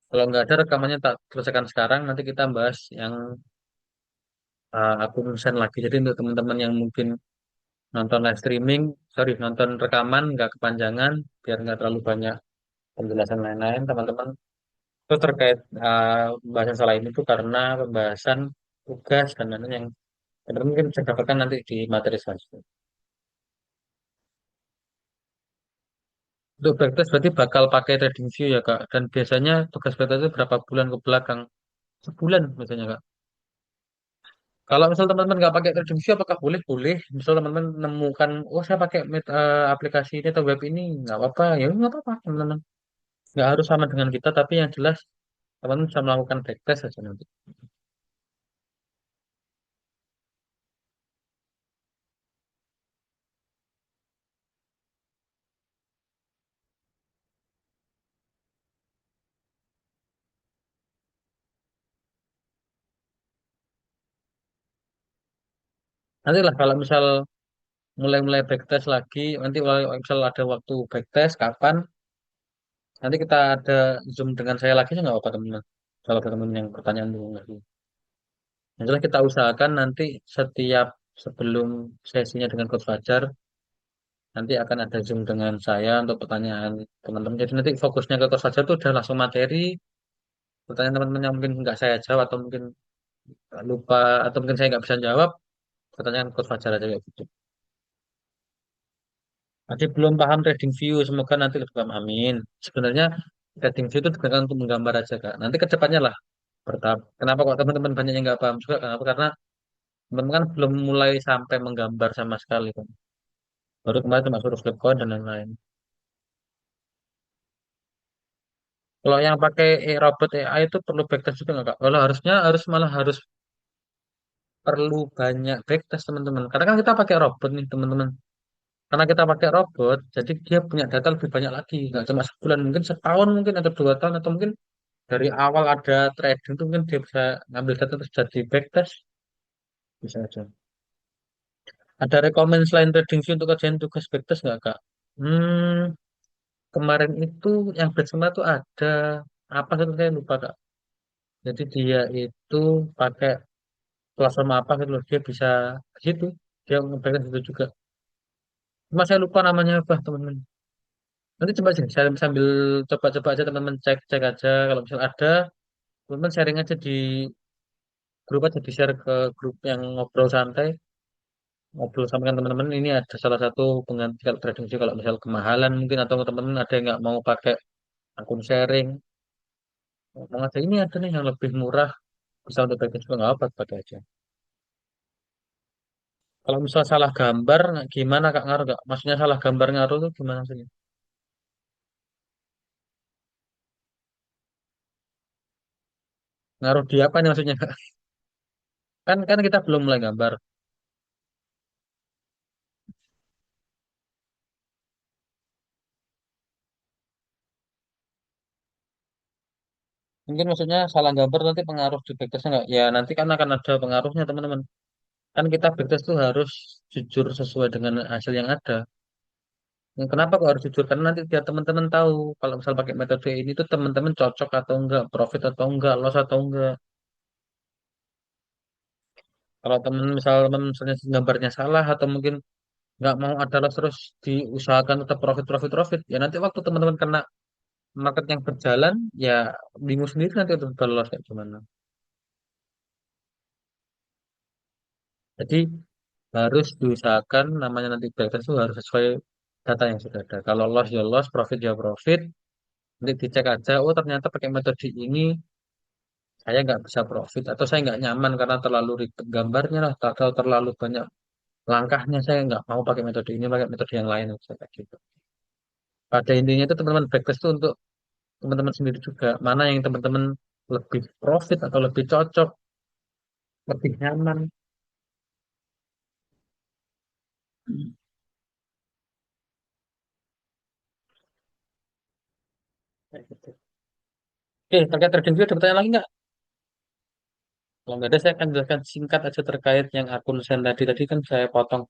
Kalau nggak ada rekamannya tak selesaikan sekarang, nanti kita bahas yang akun Sen lagi. Jadi untuk teman-teman yang mungkin nonton live streaming, sorry, nonton rekaman nggak kepanjangan, biar nggak terlalu banyak penjelasan lain-lain, teman-teman. Itu terkait pembahasan salah ini itu karena pembahasan tugas dan lain-lain yang teman-teman mungkin bisa dapatkan nanti di materi selanjutnya. Untuk backtest berarti bakal pakai TradingView ya Kak. Dan biasanya tugas backtest itu berapa bulan ke belakang? Sebulan biasanya Kak. Kalau misal teman-teman nggak pakai TradingView, apakah boleh? Boleh. Misal teman-teman menemukan, oh saya pakai aplikasi ini atau web ini, nggak apa-apa. Ya nggak apa-apa teman-teman. Nggak harus sama dengan kita, tapi yang jelas teman-teman bisa melakukan backtest saja nanti. Nanti lah kalau misal mulai-mulai backtest lagi, nanti kalau misal ada waktu backtest, kapan, nanti kita ada Zoom dengan saya lagi, nggak apa-apa teman-teman. Kalau ada teman yang pertanyaan dulu lagi. Yang jelas kita usahakan nanti setiap sebelum sesinya dengan Coach Fajar, nanti akan ada Zoom dengan saya untuk pertanyaan teman-teman. Jadi nanti fokusnya ke Coach Fajar itu udah langsung materi, pertanyaan teman-teman yang mungkin nggak saya jawab atau mungkin lupa atau mungkin saya nggak bisa jawab, pertanyaan Coach Fajar aja kayak gitu. Nanti belum paham trading view, semoga nanti lebih paham. Amin. Sebenarnya trading view itu digunakan untuk menggambar aja, Kak. Nanti ke depannya lah bertahap. Kenapa kok teman-teman banyak yang nggak paham juga? Kenapa? Karena teman-teman kan belum mulai sampai menggambar sama sekali kan. Baru kemarin cuma suruh flip coin dan lain-lain. Kalau yang pakai robot AI itu perlu backtest juga nggak Kak? Kalau harusnya malah harus perlu banyak backtest teman-teman. Karena kan kita pakai robot nih teman-teman. Karena kita pakai robot, jadi dia punya data lebih banyak lagi. Nggak cuma sebulan, mungkin setahun, mungkin atau 2 tahun, atau mungkin dari awal ada trading itu mungkin dia bisa ngambil data terus jadi backtest. Bisa aja. Ada rekomend selain trading view untuk kerjaan tugas backtest nggak Kak? Hmm, kemarin itu yang bersama tuh ada apa sih saya lupa Kak. Jadi dia itu pakai platform apa gitu loh. Dia bisa gitu. Dia ngebacktest itu juga. Cuma saya lupa namanya apa teman-teman. Nanti coba sih, saya sambil coba-coba aja teman-teman cek-cek aja. Kalau misal ada, teman-teman sharing aja di grup aja, di share ke grup yang ngobrol santai. Ngobrol sama kan teman-teman, ini ada salah satu pengganti kalau trading view kalau misal kemahalan mungkin atau teman-teman ada yang nggak mau pakai akun sharing. Ngomong aja ini ada nih yang lebih murah, bisa untuk package juga nggak apa pakai aja. Kalau misal salah gambar, gimana Kak ngaruh nggak? Maksudnya salah gambar ngaruh tuh gimana sih? Ngaruh di apa nih maksudnya Kak? Kan kita belum mulai gambar. Mungkin maksudnya salah gambar nanti pengaruh di backtestnya nggak? Ya nanti kan akan ada pengaruhnya teman-teman. Kan kita backtest tuh harus jujur sesuai dengan hasil yang ada. Kenapa kok harus jujur? Karena nanti biar teman-teman tahu kalau misal pakai metode ini tuh teman-teman cocok atau enggak, profit atau enggak, loss atau enggak. Kalau teman misal misalnya gambarnya salah atau mungkin nggak mau ada loss terus diusahakan tetap profit profit profit, ya nanti waktu teman-teman kena market yang berjalan, ya bingung sendiri nanti untuk loss kayak gimana. Jadi harus diusahakan namanya nanti backtest itu harus sesuai data yang sudah ada. Kalau loss ya loss, profit ya profit. Nanti dicek aja, oh ternyata pakai metode ini saya nggak bisa profit atau saya nggak nyaman karena terlalu ribet gambarnya lah atau terlalu banyak langkahnya, saya nggak mau pakai metode ini, pakai metode yang lain saya kayak gitu. Pada intinya itu teman-teman backtest itu untuk teman-teman sendiri juga mana yang teman-teman lebih profit atau lebih cocok, lebih nyaman. Kayak gitu. Oke, terkait trading view ada pertanyaan lagi nggak? Kalau nggak ada, saya akan jelaskan singkat aja terkait yang akun Sen tadi. Tadi kan saya potong.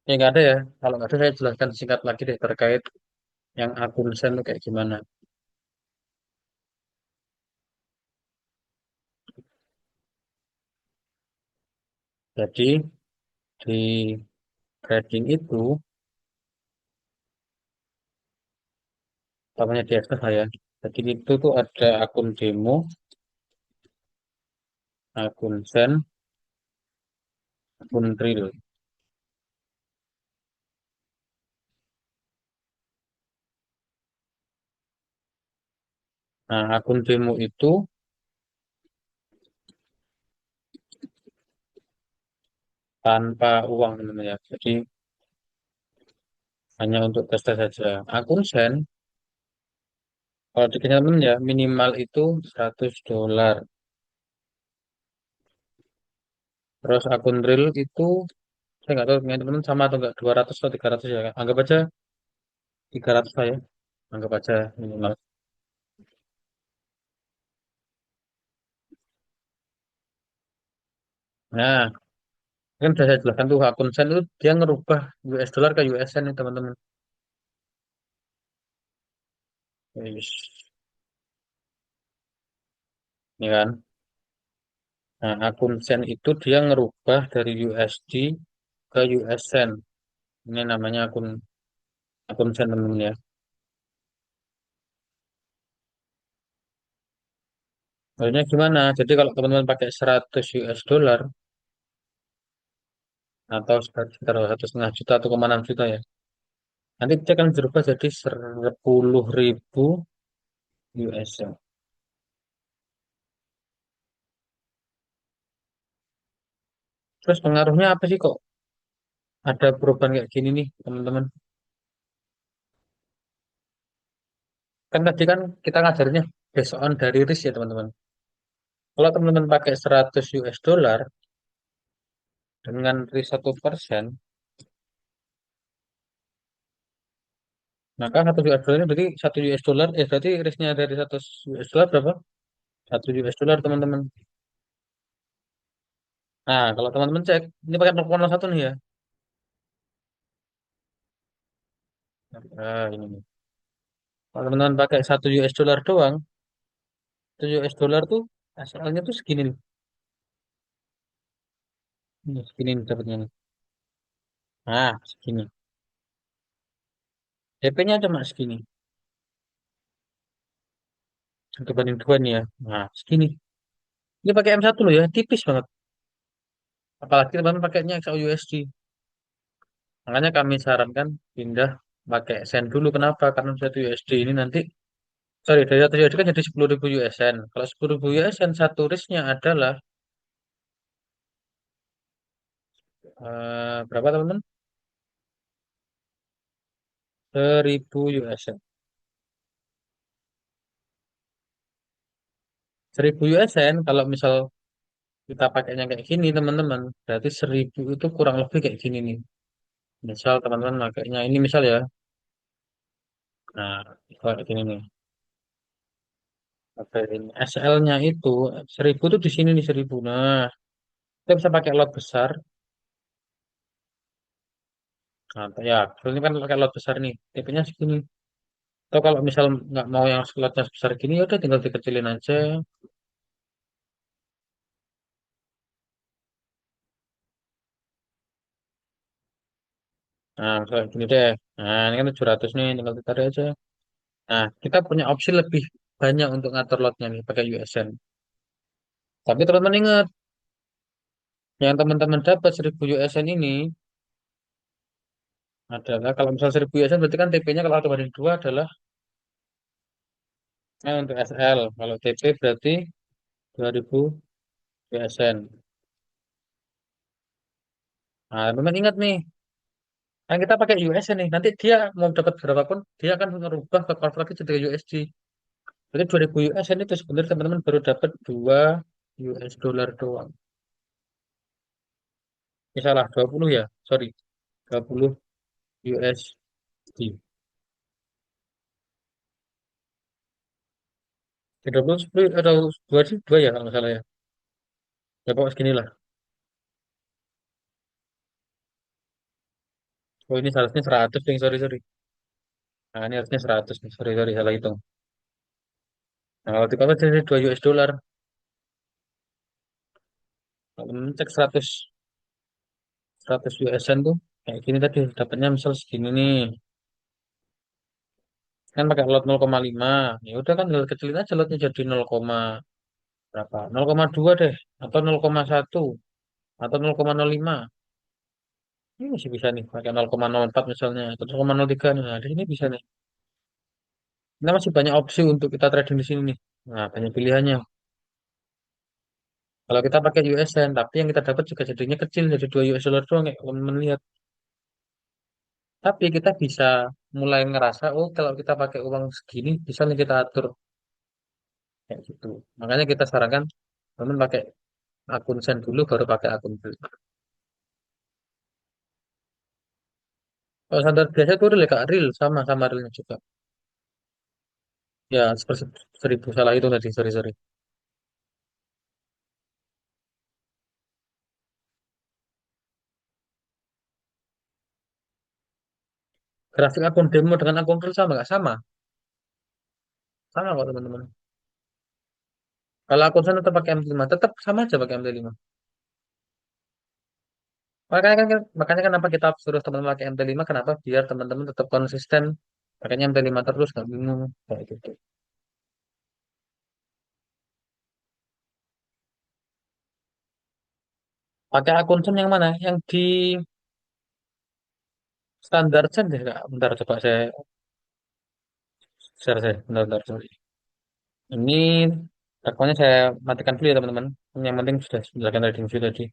Ya nggak ada ya. Kalau nggak ada, saya jelaskan singkat lagi deh terkait yang akun Sen itu kayak gimana. Jadi di trading itu, namanya di Excel saya. Jadi itu tuh ada akun demo, akun Sen, akun real. Nah, akun demo itu tanpa uang namanya. Jadi hanya untuk tes-tes saja. Akun Sen, kalau di teman ya minimal itu $100. Terus akun real itu saya nggak tahu punya teman sama atau enggak 200 atau 300 ya. Anggap aja 300 lah ya. Anggap aja minimal. Nah, kan sudah saya jelaskan tuh akun Sen itu dia ngerubah US dollar ke USN nih teman-teman. Wis, ini kan. Nah, akun Sen itu dia ngerubah dari USD ke USN. Ini namanya akun Sen teman-teman ya. Maksudnya gimana? Jadi kalau teman-teman pakai 100 US dollar, atau sekitar 1,5 juta atau 6 juta ya. Nanti dia akan berubah jadi 10.000 US. Terus pengaruhnya apa sih kok ada perubahan kayak gini nih teman-teman? Kan tadi kan kita ngajarnya based on dari risk ya teman-teman. Kalau teman-teman pakai 100 US dollar dengan risk 1%, maka 1 US dollar ini berarti 1 US dollar, berarti risknya dari 100 US dollar berapa? 1 US dollar teman-teman. Nah, kalau teman-teman cek, ini pakai 0,01 nih ya. Nah, ini nih. Kalau teman-teman pakai 1 US dollar doang, 1 US dollar tuh asalnya tuh segini nih. Ini segini nih dapatnya nih. Nah, segini. DP-nya cuma segini. Satu banding dua nih ya. Nah, segini. Ini pakai M1 loh ya, tipis banget. Apalagi teman-teman pakainya XAUUSD. Makanya kami sarankan pindah pakai sen dulu. Kenapa? Karena 1 USD ini nanti, sorry, dari 1 USD kan jadi 10.000 USN. Kalau 10.000 USN, satu risknya adalah berapa teman-teman? 1.000 USN. 1.000 USN, kalau misal kita pakainya kayak gini, teman-teman, berarti 1.000 itu kurang lebih kayak gini nih. Misal teman-teman pakainya ini misal ya. Nah, kayak gini nih. Pakai ini. SL-nya itu 1.000 tuh di sini nih 1.000. Nah, kita bisa pakai lot besar. Nah, ya, ini kan pakai lot besar nih. TP-nya segini. Atau kalau misal nggak mau yang slotnya sebesar gini, ya udah tinggal dikecilin aja. Nah, misalnya gini deh. Nah, ini kan 700 nih, tinggal ditarik aja. Nah, kita punya opsi lebih banyak untuk ngatur lotnya nih, pakai USN. Tapi teman-teman ingat, yang teman-teman dapat 1.000 USN ini adalah, kalau misal 1.000 USN berarti kan TP-nya kalau 1 banding 2 adalah untuk SL. Kalau TP berarti 2.000 USN. Nah, teman ingat nih, kan kita pakai USN nih. Nanti dia mau dapat berapapun, dia akan merubah ke convert lagi jadi USD. Berarti 2.000 USN itu sebenarnya teman-teman baru dapat 2 US dollar doang. Ini salah, 20 ya. Sorry, 20 USD. 30, 10 atau 2 sih? 2 ya kalau nggak salah ya. Ya pokoknya segini lah. Oh ini seharusnya 100 nih, sorry, sorry. Nah ini harusnya 100 nih, sorry, sorry, salah hitung. Nah kalau di jadi 2 US dollar. Kalau cek 100 USN tuh kayak gini tadi dapatnya misal segini nih. Kan pakai lot 0,5. Ya udah kan tinggal kecilin aja lotnya jadi 0, berapa? 0,2 deh, atau 0,1 atau 0,05. Ini masih bisa nih pakai 0,04 misalnya atau 0,03 nih. Nah, di sini bisa nih. Kita masih banyak opsi untuk kita trading di sini nih. Nah, banyak pilihannya. Kalau kita pakai USN, tapi yang kita dapat juga jadinya kecil, jadi 2 US dollar doang kayak teman-teman lihat. Tapi kita bisa mulai ngerasa, oh kalau kita pakai uang segini, bisa nih kita atur kayak gitu. Makanya kita sarankan teman pakai akun Sen dulu, baru pakai akun beli. Kalau standar biasa itu real, Kak. Real, sama realnya juga. Ya, seperti 1.000 salah itu tadi, sorry, sorry. Grafik akun demo dengan akun real sama nggak? Sama kok teman-teman. Kalau akun Sen tetap pakai MT5, tetap sama aja pakai MT5. Makanya kenapa kita suruh teman-teman pakai MT5, kenapa? Biar teman-teman tetap konsisten. Makanya MT5 terus, nggak bingung. Kayak gitu. Pakai akun SIM yang mana? Yang di standar chat deh, Kak. Bentar, coba saya share saya. Bentar, bentar, sorry. Ini akunnya saya matikan dulu ya, teman-teman. Yang penting sudah menjalankan trading view tadi.